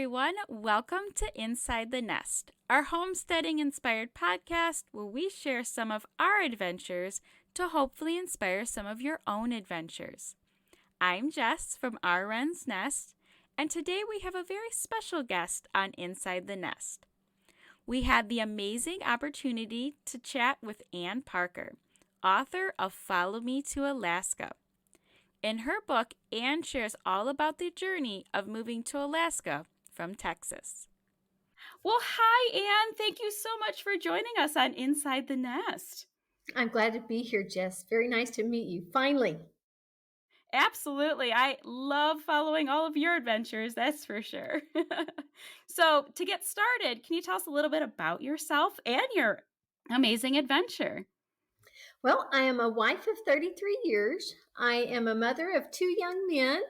everyone. Welcome to Inside the Nest, our homesteading inspired podcast where we share some of our adventures to hopefully inspire some of your own adventures. I'm Jess from Our Wren's Nest, and today we have a very special guest on Inside the Nest. We had the amazing opportunity to chat with Ann Parker, author of Follow Me to Alaska. In her book, Ann shares all about the journey of moving to Alaska from Texas. Well, hi, Ann. Thank you so much for joining us on Inside the Nest. I'm glad to be here, Jess. Very nice to meet you, finally. Absolutely. I love following all of your adventures, that's for sure. So, to get started, can you tell us a little bit about yourself and your amazing adventure? Well, I am a wife of 33 years. I am a mother of two young men,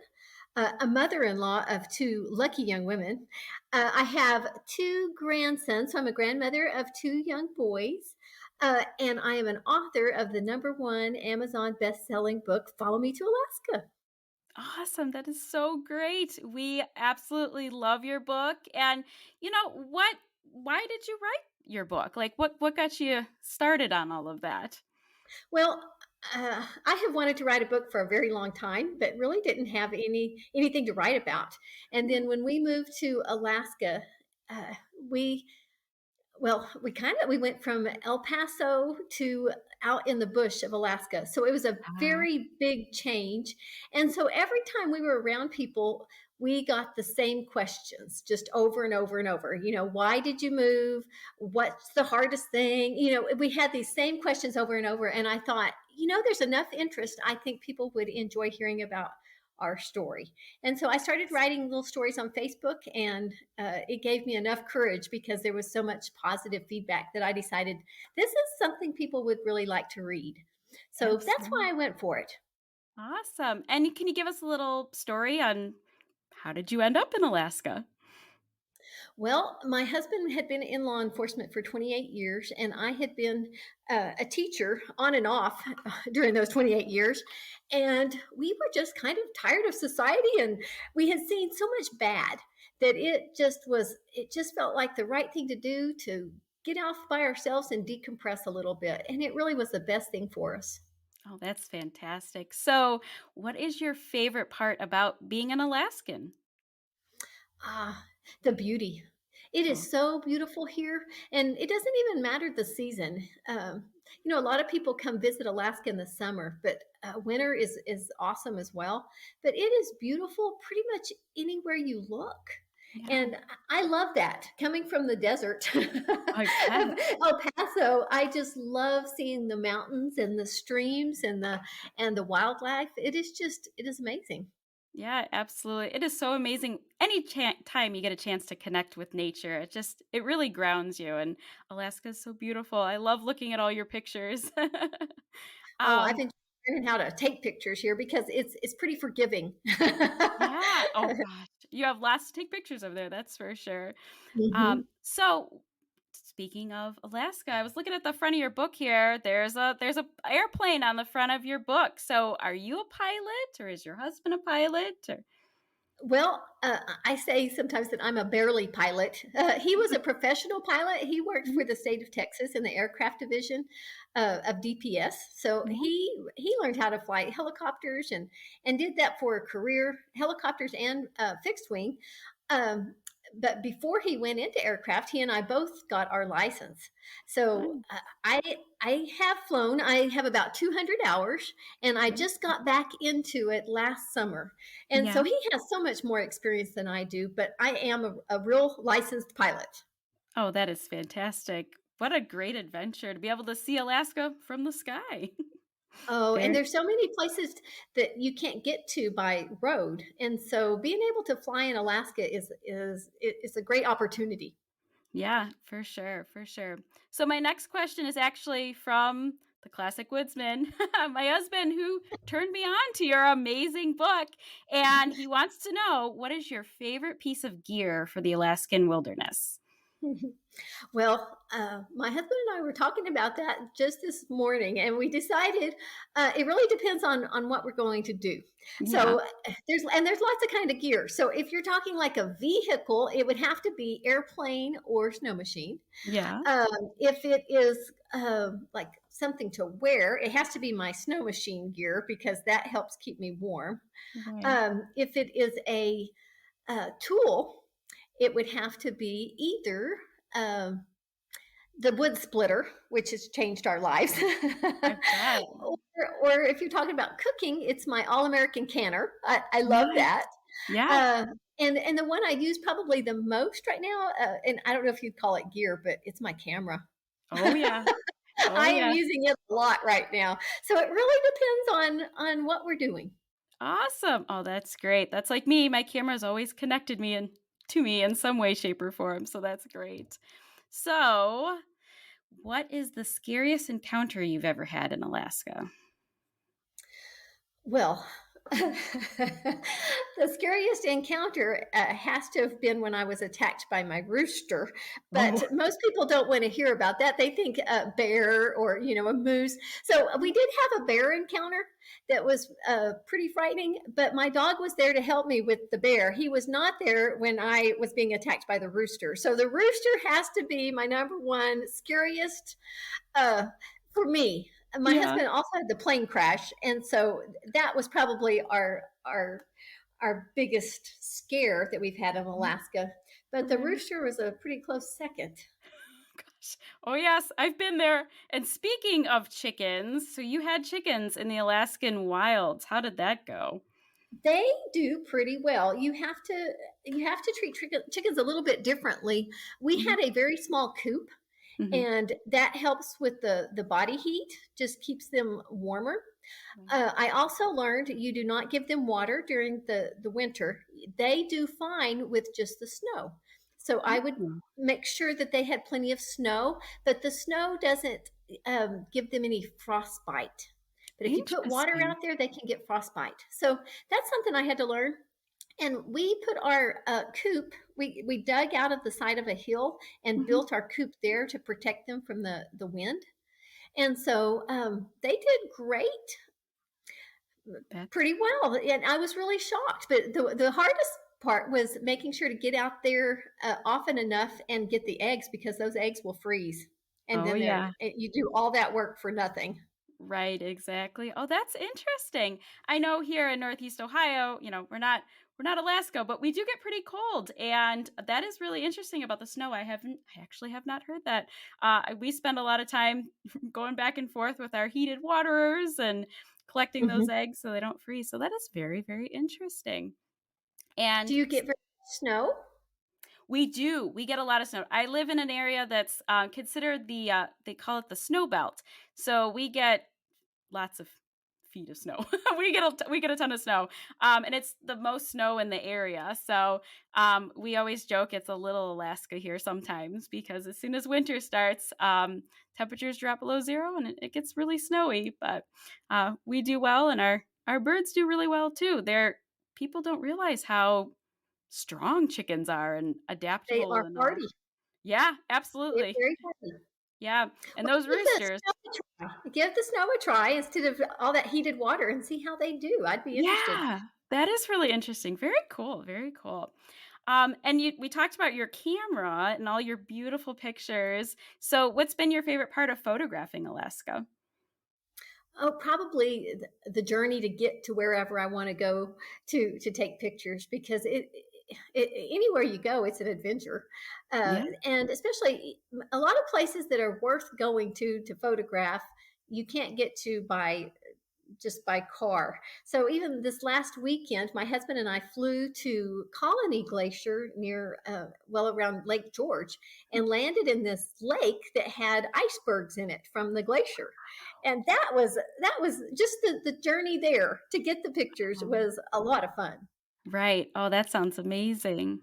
a mother-in-law of two lucky young women. I have two grandsons, so I'm a grandmother of two young boys. And I am an author of the #1 Amazon best-selling book, Follow Me to Alaska. Awesome. That is so great. We absolutely love your book. And why did you write your book? Like what got you started on all of that? Well, I have wanted to write a book for a very long time, but really didn't have anything to write about. And then when we moved to Alaska, uh, we we went from El Paso to out in the bush of Alaska. So it was a Ah, very big change. And so every time we were around people, we got the same questions just over and over and over. Why did you move? What's the hardest thing? We had these same questions over and over. And I thought, there's enough interest. I think people would enjoy hearing about our story. And so I started writing little stories on Facebook, and it gave me enough courage because there was so much positive feedback that I decided this is something people would really like to read. So that's why absolutely. I went for it. Awesome. And can you give us a little story on how did you end up in Alaska? Well, my husband had been in law enforcement for 28 years, and I had been a teacher on and off during those 28 years. And we were just kind of tired of society, and we had seen so much bad that it just felt like the right thing to do to get off by ourselves and decompress a little bit. And it really was the best thing for us. Oh, that's fantastic. So, what is your favorite part about being an Alaskan? Ah, the beauty. It Oh, is so beautiful here, and it doesn't even matter the season. A lot of people come visit Alaska in the summer, but winter is awesome as well. But it is beautiful pretty much anywhere you look. yeah. And I love that. Coming from the desert of I bet. El Paso, I just love seeing the mountains and the streams and the wildlife. It is amazing. Yeah, absolutely. It is so amazing. Any time you get a chance to connect with nature, it really grounds you. And Alaska is so beautiful. I love looking at all your pictures. Oh, I've um, been learning how to take pictures here because it's pretty forgiving. yeah. Oh gosh, you have lots to take pictures of there. That's for sure. Mhm. So speaking of Alaska, I was looking at the front of your book here. There's a airplane on the front of your book. So are you a pilot, or is your husband a pilot? Or Well, I say sometimes that I'm a barely pilot. He was a professional pilot. He worked for the state of Texas in the aircraft division of DPS. So yeah, he learned how to fly helicopters and did that for a career, helicopters and fixed wing. Um, but before he went into aircraft, he and I both got our license. So nice. I have flown. I have about 200 hours, and I Very just got back into it last summer. And yeah. so he has so much more experience than I do, but I am a real licensed pilot. Oh, that is fantastic. What a great adventure to be able to see Alaska from the sky. Oh, and Very there's so many places that you can't get to by road. And so being able to fly in Alaska is a great opportunity. Yeah, for sure, for sure. So my next question is actually from the classic woodsman, my husband, who turned me on to your amazing book, and he wants to know what is your favorite piece of gear for the Alaskan wilderness? Well, my husband and I were talking about that just this morning, and we decided it really depends on what we're going to do. Yeah. So there's lots of kind of gear. So if you're talking like a vehicle, it would have to be airplane or snow machine. Yeah. If it is like something to wear, it has to be my snow machine gear because that helps keep me warm. Right. If it is a tool, it would have to be either um, the wood splitter, which has changed our lives. I bet. or if you're talking about cooking, it's my All American canner. I love that. Nice. Yeah. Uh, and the one I use probably the most right now, and I don't know if you'd call it gear, but it's my camera. Oh, yeah. Oh, I am yeah. using it a lot right now. So it really depends on what we're doing. Awesome. Oh, that's great. That's like me. My camera's always connected me and to me in some way, shape, or form. So that's great. So, what is the scariest encounter you've ever had in Alaska? Well, the scariest encounter has to have been when I was attacked by my rooster. Oh, But most people don't want to hear about that. They think a bear or, a moose. So we did have a bear encounter that was pretty frightening, but my dog was there to help me with the bear. He was not there when I was being attacked by the rooster. So the rooster has to be my number one scariest uh, for me. My yeah. husband also had the plane crash, and so that was probably our biggest scare that we've had in Alaska. But the Right. rooster was a pretty close second. Gosh. Oh, yes. I've been there. And speaking of chickens, so you had chickens in the Alaskan wilds. How did that go? They do pretty well. You have to treat chickens a little bit differently. We Hmm. had a very small coop, Hmm. and that helps with the body heat, just keeps them warmer. Right. I also learned you do not give them water during the winter. They do fine with just the snow. So I would Oh, make sure that they had plenty of snow, but the snow doesn't give them any frostbite. But if you put water interesting. out there, they can get frostbite. So that's something I had to learn. And we put our coop, we dug out of the side of a hill and Hmm. built our coop there to protect them from the wind. And so they did great, That's pretty well. And I was really shocked. But the hardest part was making sure to get out there often enough and get the eggs because those eggs will freeze. And oh, then yeah. you do all that work for nothing. Right, exactly. Oh, that's interesting. I know here in Northeast Ohio, we're not Alaska, but we do get pretty cold, and that is really interesting about the snow. I actually have not heard that. We spend a lot of time going back and forth with our heated waterers and collecting those Mhm. eggs so they don't freeze. So that is very, very interesting. Do And you get very much snow? we do. We get a lot of snow. I live in an area that's considered they call it the snow belt. So we get lots of feet of snow. We get a ton of snow, and it's the most snow in the area. So we always joke it's a little Alaska here sometimes because as soon as winter starts, temperatures drop below zero and it gets really snowy. But we do well, and our birds do really well too. People don't realize how strong chickens are and They adaptable are and all. hardy. Yeah, They're absolutely. very hardy. Yeah, and Well, those roosters. give the snow a try instead of all that heated water and see how they do. I'd be interested. Yeah, that is really interesting. Very cool, very cool. And we talked about your camera and all your beautiful pictures. So, what's been your favorite part of photographing Alaska? Oh, probably the journey to get to wherever I want to go to take pictures because anywhere you go, it's an adventure, Yeah. and especially a lot of places that are worth going to photograph. You can't get to by just by car. So even this last weekend, my husband and I flew to Colony Glacier near, well, around Lake George, and landed in this lake that had icebergs in it from the glacier. And that was just the journey there to get the pictures Oh, was a lot of fun. right. Oh, that sounds amazing.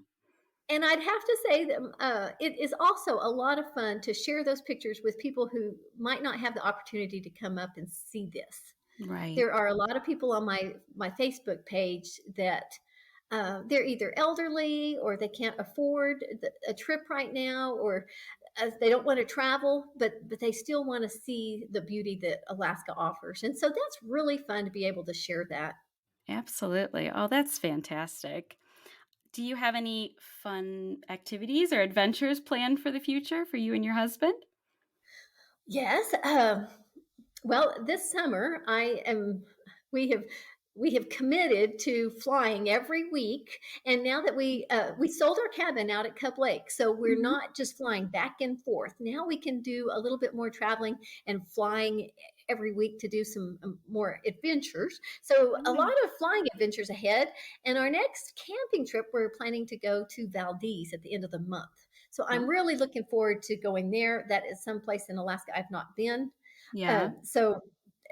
And I'd have to say that it is also a lot of fun to share those pictures with people who might not have the opportunity to come up and see this. Right. There are a lot of people on my Facebook page that they're either elderly or they can't afford a trip right now, or they don't want to travel, but they still want to see the beauty that Alaska offers. And so that's really fun to be able to share that. Absolutely. Oh, that's fantastic. Do you have any fun activities or adventures planned for the future for you and your husband? Yes. Well, this summer I am. We have we have committed to flying every week, and now that we sold our cabin out at Cub Lake, so we're Mhm. not just flying back and forth. Now we can do a little bit more traveling and flying every week to do some more adventures. So a lot Nice. of flying adventures ahead. And our next camping trip, we're planning to go to Valdez at the end of the month. So I'm Oh, really looking forward to going there. That is someplace in Alaska I've not been. yeah. So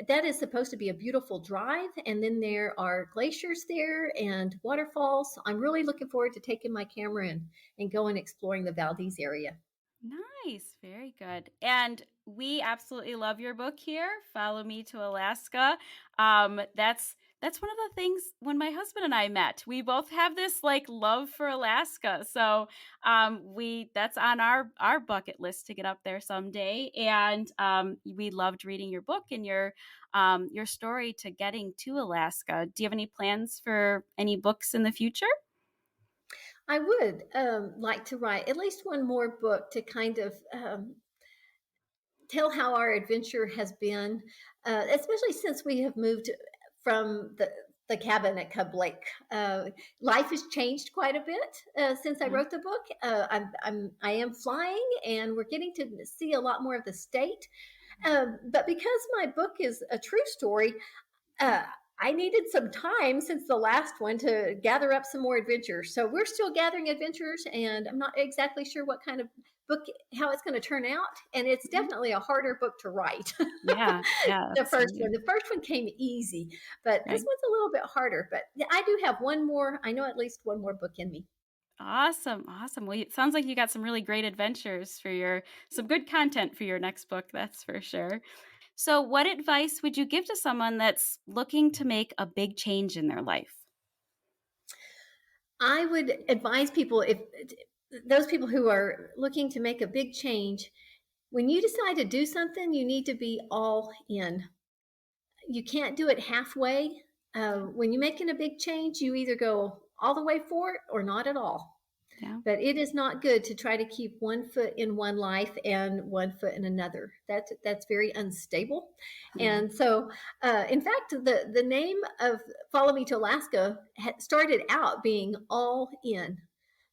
that is supposed to be a beautiful drive. And then there are glaciers there and waterfalls. So I'm really looking forward to taking my camera and going exploring the Valdez area. Nice. Very good. And we absolutely love your book here, Follow Me to Alaska. That's one of the things when my husband and I met. We both have this like love for Alaska. So we that's on our bucket list to get up there someday. And we loved reading your book and your story to getting to Alaska. Do you have any plans for any books in the future? I would like to write at least one more book to kind of tell how our adventure has been, especially since we have moved from the cabin at Cub Lake. Life has changed quite a bit since I Yeah. wrote the book. I am flying, and we're getting to see a lot more of the state. But because my book is a true story, uh, I needed some time since the last one to gather up some more adventures. So we're still gathering adventures, and I'm not exactly sure what kind of book, how it's going to turn out. And it's Mhm. definitely a harder book to write. Yeah. Yeah. The Absolutely. first one came easy, but this Right. one's a little bit harder. But I do have one more. I know at least one more book in me. Awesome, awesome. Well, it sounds like you got some really great adventures for your some good content for your next book, that's for sure. So, what advice would you give to someone that's looking to make a big change in their life? I would advise people, if those people who are looking to make a big change, when you decide to do something, you need to be all in. You can't do it halfway. When you're making a big change, you either go all the way for it or not at all. Yeah. But it is not good to try to keep one foot in one life and one foot in another. That's very unstable. Yeah. And so, in fact, the name of Follow Me to Alaska started out being All In,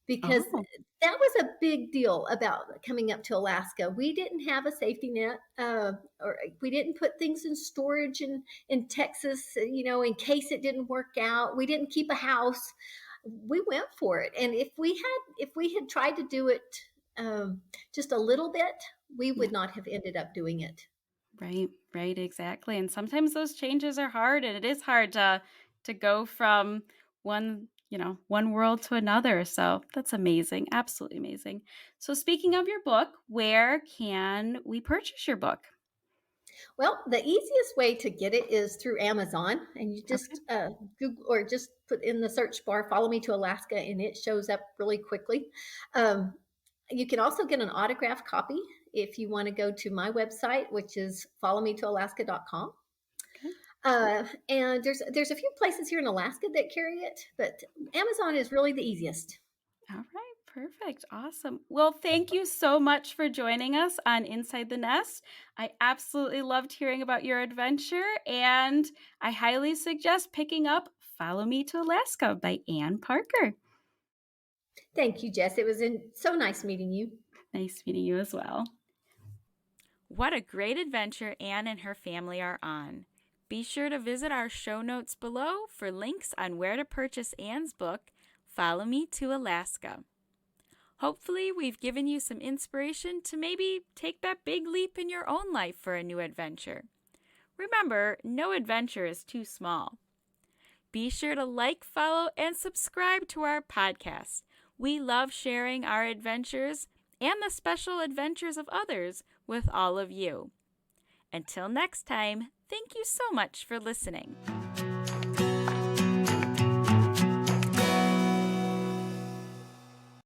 because Oh, that was a big deal about coming up to Alaska. We didn't have a safety net, or we didn't put things in storage in Texas, in case it didn't work out. We didn't keep a house. We went for it, and if we had tried to do it just a little bit, we yeah. would not have ended up doing it. Right, right, exactly. And sometimes those changes are hard and it is hard to go from one world to another. So, that's amazing. Absolutely amazing. So, speaking of your book, where can we purchase your book? Well, the easiest way to get it is through Amazon, and you Okay. just Google or just put in the search bar "Follow Me to Alaska," and it shows up really quickly. Um, you can also get an autographed copy if you want to go to my website, which is followmetoalaska.com. Okay. And there's a few places here in Alaska that carry it, but Amazon is really the easiest. All right, perfect. Awesome. Well, thank you so much for joining us on Inside the Nest. I absolutely loved hearing about your adventure, and I highly suggest picking up Follow Me to Alaska by Anne Parker. Thank you, Jess. It was so nice meeting you. Nice meeting you as well. What a great adventure Anne and her family are on. Be sure to visit our show notes below for links on where to purchase Anne's book, Follow Me to Alaska. Hopefully, we've given you some inspiration to maybe take that big leap in your own life for a new adventure. Remember, no adventure is too small. Be sure to like, follow, and subscribe to our podcast. We love sharing our adventures and the special adventures of others with all of you. Until next time, thank you so much for listening.